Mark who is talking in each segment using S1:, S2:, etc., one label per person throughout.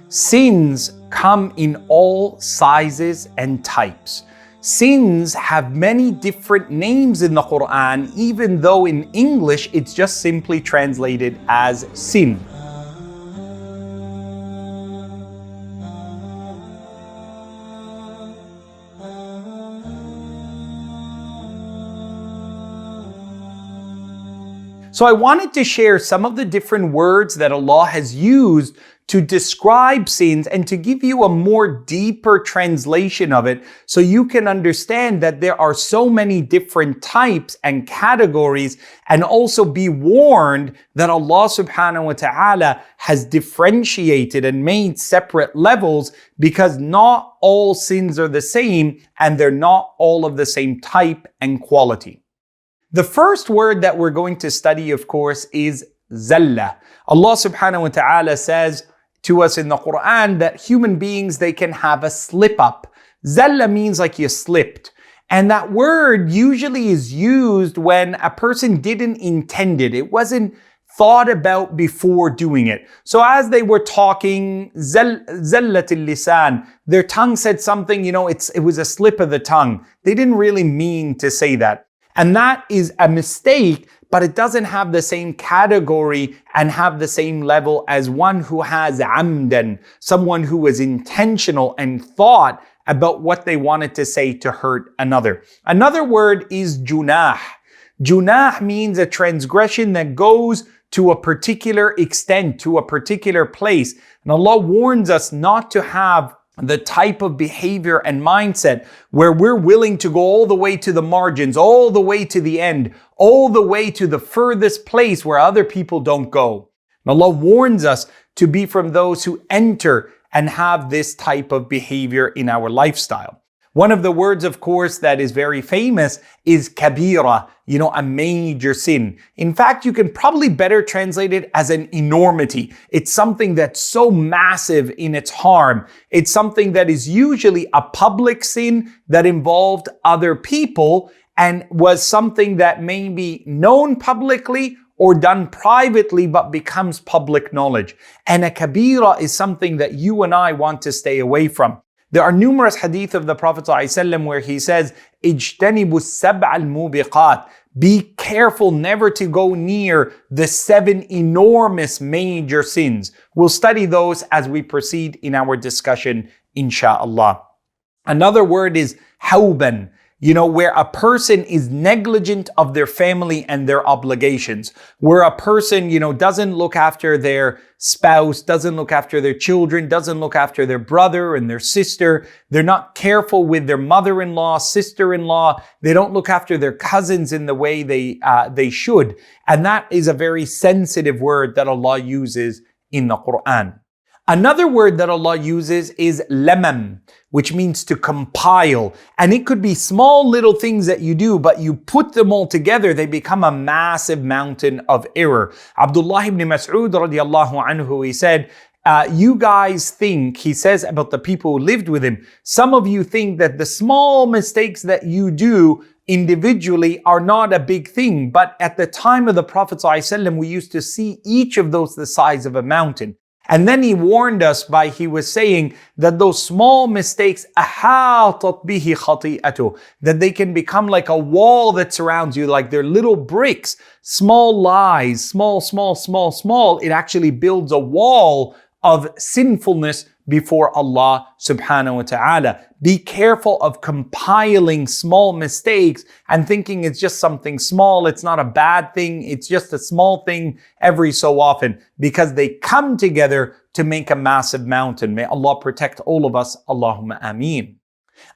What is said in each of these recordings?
S1: Sins come in all sizes and types. Sins have many different names in the Quran, even though in English it's just simply translated as sin. So I wanted to share some of the different words that Allah has used to describe sins and to give you a more deeper translation of it so you can understand that there are so many different types and categories, and also be warned that Allah subhanahu wa ta'ala has differentiated and made separate levels, because not all sins are the same and they're not all of the same type and quality. The first word that we're going to study, of course, is zalla. Allah subhanahu wa ta'ala says to us in the Quran that human beings, they can have a slip up. Zalla means like you slipped. And that word usually is used when a person didn't intend it. It wasn't thought about before doing it. So as they were talking, zallatil lisan, their tongue said something, it was a slip of the tongue. They didn't really mean to say that. And that is a mistake, but it doesn't have the same category and have the same level as one who has amdan, someone who was intentional and thought about what they wanted to say to hurt another. Another word is junah. Junah means a transgression that goes to a particular extent, to a particular place. And Allah warns us not to have the type of behavior and mindset where we're willing to go all the way to the margins, all the way to the end, all the way to the furthest place where other people don't go. And Allah warns us to be from those who enter and have this type of behavior in our lifestyle. One of the words, of course, that is very famous is kabira, a major sin. In fact, you can probably better translate it as an enormity. It's something that's so massive in its harm. It's something that is usually a public sin that involved other people and was something that may be known publicly or done privately but becomes public knowledge. And a kabira is something that you and I want to stay away from. There are numerous hadith of the Prophet ﷺ where he says, اجتنبوا السبع الموبقات. Be careful never to go near the 7 enormous major sins. We'll study those as we proceed in our discussion, insha'Allah. Another word is hawban. Where a person is negligent of their family and their obligations. Where a person, doesn't look after their spouse, doesn't look after their children, doesn't look after their brother and their sister. They're not careful with their mother-in-law, sister-in-law. They don't look after their cousins in the way they should. And that is a very sensitive word that Allah uses in the Quran. Another word that Allah uses is lamam, which means to compile. And it could be small little things that you do, but you put them all together, they become a massive mountain of error. Abdullah ibn Mas'ud radiallahu anhu, he said, you guys think, he says about the people who lived with him, some of you think that the small mistakes that you do individually are not a big thing. But at the time of the Prophet ﷺ, we used to see each of those the size of a mountain. And then he warned us he was saying that those small mistakes, أَحَاطَتْ بِهِ خَطِيئَتُهُ, that they can become like a wall that surrounds you, like they're little bricks, small lies, small. It actually builds a wall of sinfulness before Allah subhanahu wa ta'ala. Be careful of compiling small mistakes and thinking it's just something small. It's not a bad thing. It's just a small thing every so often, because they come together to make a massive mountain. May Allah protect all of us. Allahumma ameen.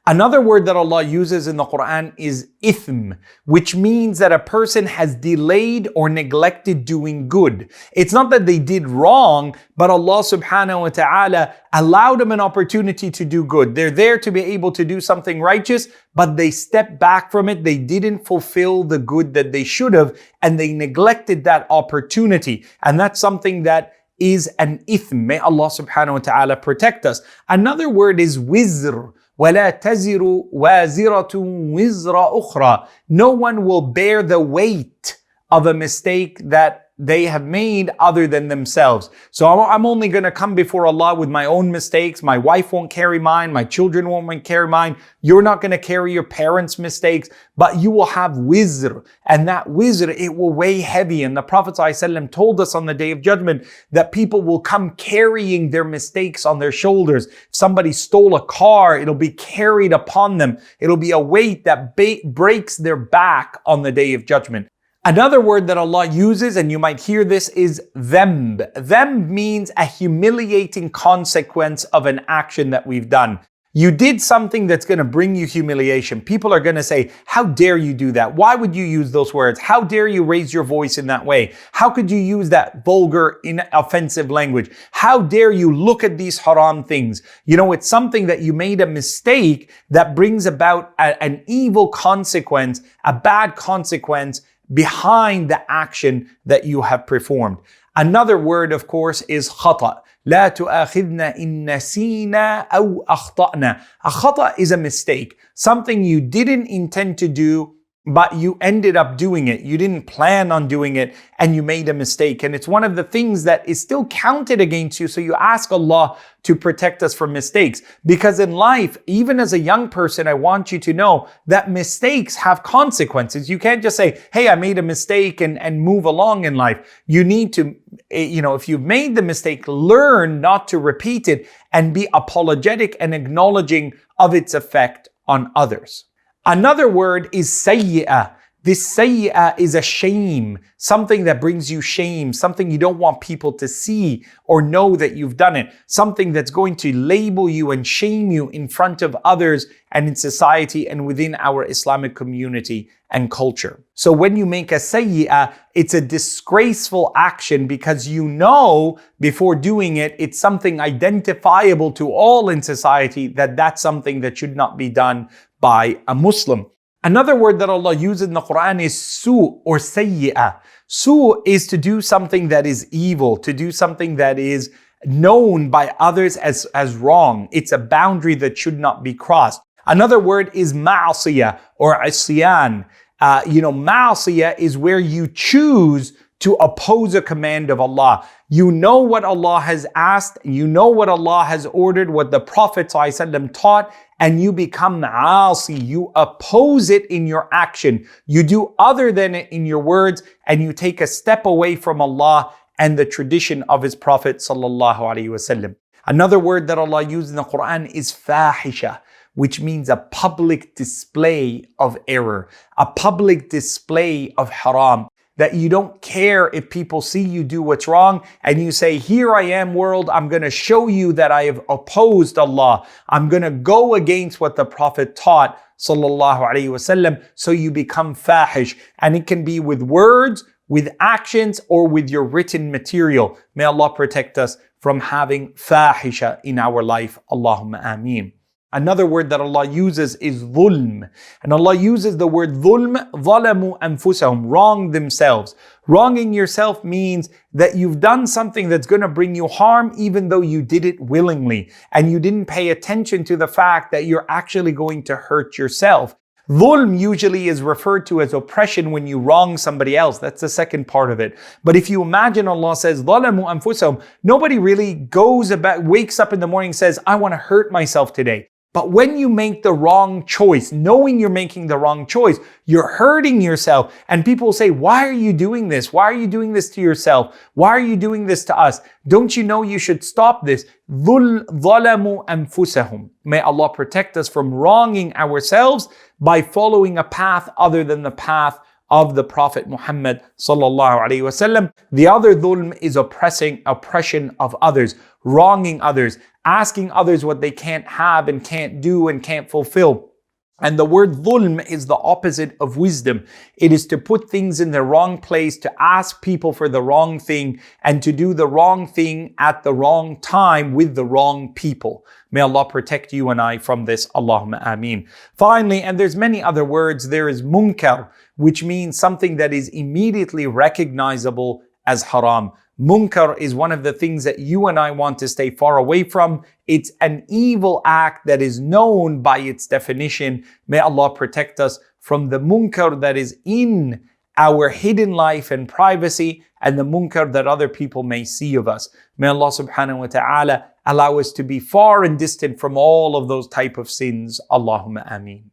S1: Another word that Allah uses in the Quran is ithm, which means that a person has delayed or neglected doing good. It's not that they did wrong, but Allah subhanahu wa ta'ala allowed them an opportunity to do good. They're there to be able to do something righteous, but they stepped back from it. They didn't fulfill the good that they should have, and they neglected that opportunity. And that's something that is an ithm. May Allah subhanahu wa ta'ala protect us. Another word is wizr. وَلَا تَزِرُ وَازِرَةٌ وِزْرَ أُخْرَى. No one will bear the weight of a mistake that they have made other than themselves. So I'm only going to come before Allah with my own mistakes. My wife won't carry mine. My children won't carry mine. You're not going to carry your parents' mistakes, but you will have wizr. And that wizr, it will weigh heavy. And the Prophet ﷺ told us on the Day of Judgment that people will come carrying their mistakes on their shoulders. If somebody stole a car, it'll be carried upon them. It'll be a weight that breaks their back on the Day of Judgment. Another word that Allah uses, and you might hear this, is dhanb. Dhanb means a humiliating consequence of an action that we've done. You did something that's going to bring you humiliation. People are going to say, how dare you do that? Why would you use those words? How dare you raise your voice in that way? How could you use that vulgar, offensive language? How dare you look at these haram things? You know, it's something that you made a mistake that brings about an evil consequence, a bad consequence behind the action that you have performed. Another word, of course, is khata. لا تؤاخذنا إن نسينا أو أخطأنا. A khata is a mistake, something you didn't intend to do, but you ended up doing it. You didn't plan on doing it and you made a mistake. And it's one of the things that is still counted against you. So you ask Allah to protect us from mistakes. Because in life, even as a young person, I want you to know that mistakes have consequences. You can't just say, hey, I made a mistake and move along in life. You need to, if you've made the mistake, learn not to repeat it and be apologetic and acknowledging of its effect on others. Another word is sayyi'ah. This sayyi'ah is a shame, something that brings you shame, something you don't want people to see or know that you've done it, something that's going to label you and shame you in front of others and in society and within our Islamic community and culture. So when you make a sayyi'ah, it's a disgraceful action because you know before doing it, it's something identifiable to all in society that that's something that should not be done by a Muslim. Another word that Allah uses in the Quran is su or sayyi'ah. Su is to do something that is evil, to do something that is known by others as wrong. It's a boundary that should not be crossed. Another word is ma'asiyah or isyan. Ma'asiyah is where you choose to oppose a command of Allah. You know what Allah has asked, you know what Allah has ordered, what the Prophet ﷺ taught, and you become asi. You oppose it in your action. You do other than it in your words, and you take a step away from Allah and the tradition of His Prophet ﷺ. Another word that Allah used in the Quran is fahisha, which means a public display of error, a public display of haram. That you don't care if people see you do what's wrong and you say, here I am world, I'm going to show you that I have opposed Allah. I'm going to go against what the Prophet taught, sallallahu alaihi wasallam. So you become fahish, and it can be with words, with actions, or with your written material. May Allah protect us from having fahisha in our life. Allahumma ameen. Another word that Allah uses is dhulm. And Allah uses the word dhulm, ظَلَمُوا أَنفُسَهُمْ, wrong themselves. Wronging yourself means that you've done something that's going to bring you harm even though you did it willingly. And you didn't pay attention to the fact that you're actually going to hurt yourself. Dhulm usually is referred to as oppression when you wrong somebody else. That's the second part of it. But if you imagine Allah says, ظَلَمُوا أَنفُسَهُمْ, nobody really wakes up in the morning and says, I want to hurt myself today. But when you make the wrong choice, knowing you're making the wrong choice, you're hurting yourself. And people will say, why are you doing this? Why are you doing this to yourself? Why are you doing this to us? Don't you know you should stop this? ظَلَمُوا أَنفُسَهُمْ. May Allah protect us from wronging ourselves by following a path other than the path of the Prophet Muhammad sallallahu alaihi wasallam. The other dhulm is oppression of others, wronging others, asking others what they can't have and can't do and can't fulfill. And the word dhulm is the opposite of wisdom. It is to put things in the wrong place, to ask people for the wrong thing, and to do the wrong thing at the wrong time with the wrong people. May Allah protect you and I from this. Allahumma ameen. Finally, and there's many other words, there is munkar, which means something that is immediately recognizable as haram. Munkar is one of the things that you and I want to stay far away from. It's an evil act that is known by its definition. May Allah protect us from the munkar that is in our hidden life and privacy, and the munkar that other people may see of us. May Allah subhanahu wa ta'ala allow us to be far and distant from all of those type of sins. Allahumma ameen.